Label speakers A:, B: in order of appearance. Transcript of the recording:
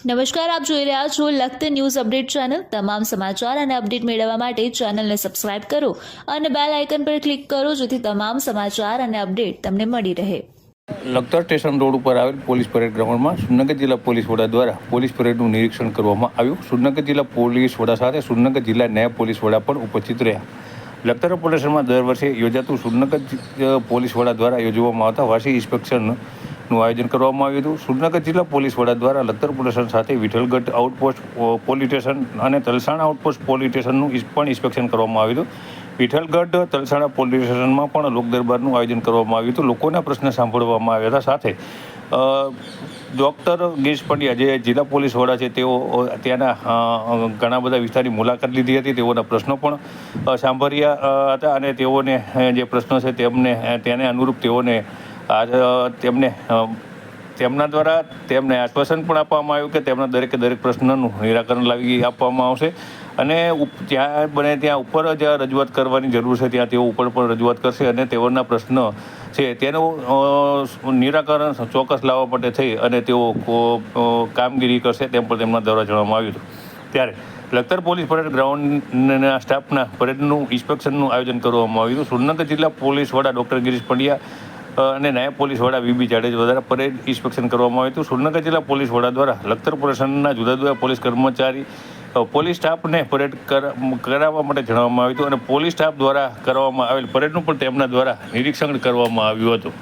A: નમસ્કાર, આપ જોઈ રહ્યા છો લખત ન્યૂઝ અપડેટ ચેનલ। તમામ સમાચાર અને અપડેટ મેળવવા માટે ચેનલને સબસ્ક્રાઇબ કરો અને બેલ આઇકન પર ક્લિક કરો જેથી તમામ સમાચાર અને અપડેટ તમને મળી રહે।
B: લખતર સ્ટેશન રોડ ઉપર આવેલ પોલીસ પરેડ ગ્રાઉન્ડમાં સુરનગર જિલ્લા પોલીસ વડા દ્વારા પોલીસ પરેડનું નિરીક્ષણ કરવામાં આવ્યું। સુરનગર જિલ્લા પોલીસ વડા સાથે સુરનગર જિલ્લા નાયબ પોલીસ વડા પણ ઉપસ્થિત રહ્યા। લખતર પોલીસમાં દર વર્ષે યોજાતું સુરનગર પોલીસ વડા દ્વારા યોજવામાં આવતા વાર્ષિક ઇન્સ્પેક્શનનું આયોજન કરવામાં આવ્યું હતું। સુરનગર જિલ્લા પોલીસ વડા દ્વારા લખતર પોલીસ સાથે વિઠ્ઠલગઢ આઉટપોસ્ટ પોલીસ સ્ટેશન અને તલસાણા આઉટપોસ્ટ પોલીસ સ્ટેશનનું પણ ઇન્સ્પેક્શન કરવામાં આવ્યું હતું। વિઠ્ઠલગઢ તલસાણા પોલીસ સ્ટેશનમાં પણ લોક દરબારનું આયોજન કરવામાં આવ્યું હતું। લોકોના પ્રશ્ન સાંભળવામાં આવ્યા હતા। સાથે ડૉક્ટર ગિરીશ પંડ્યા જે જિલ્લા પોલીસ વડા છે તેઓ ત્યાંના ઘણા બધા વિસ્તારની મુલાકાત લીધી હતી। તેઓના પ્રશ્નો પણ સાંભળ્યા હતા અને તેઓને જે પ્રશ્નો છે તેને અનુરૂપ તેમના દ્વારા તેમને આશ્વાસન પણ આપવામાં આવ્યું કે તેમના દરેક પ્રશ્નનું નિરાકરણ લાવી આપવામાં આવશે અને જ્યાં બને ત્યાં ઉપર જ્યાં રજૂઆત કરવાની જરૂર છે ત્યાં તેઓ ઉપર પણ રજૂઆત કરશે અને તેઓના પ્રશ્ન છે તેનું નિરાકરણ ચોક્કસ લાવવા માટે થઈ અને તેઓ કામગીરી કરશે તેમ પણ તેમના દ્વારા જણાવવામાં આવ્યું હતું। ત્યારે લખતર પોલીસ પરેડ ગ્રાઉન્ડના સ્ટાફના પરેડનું ઇન્સ્પેક્શનનું આયોજન કરવામાં આવ્યું હતું। સુરનગર જિલ્લા પોલીસ વડા ડૉક્ટર ગિરીશ પંડ્યા અને નાયબ પોલીસ વડા વીબી જાડેજા દ્વારા પરેડ ઇન્સ્પેક્શન કરવામાં આવ્યું હતું। સુરનગર જિલ્લા પોલીસ વડા દ્વારા લખતર પોલીસના જુદા જુદા પોલીસ કર્મચારી પોલીસ સ્ટાફને પરેડ કરાવવા માટે જણાવવામાં આવ્યું હતું અને પોલીસ સ્ટાફ દ્વારા કરવામાં આવેલ પરેડનું પણ તેમના દ્વારા નિરીક્ષણ કરવામાં આવ્યું હતું।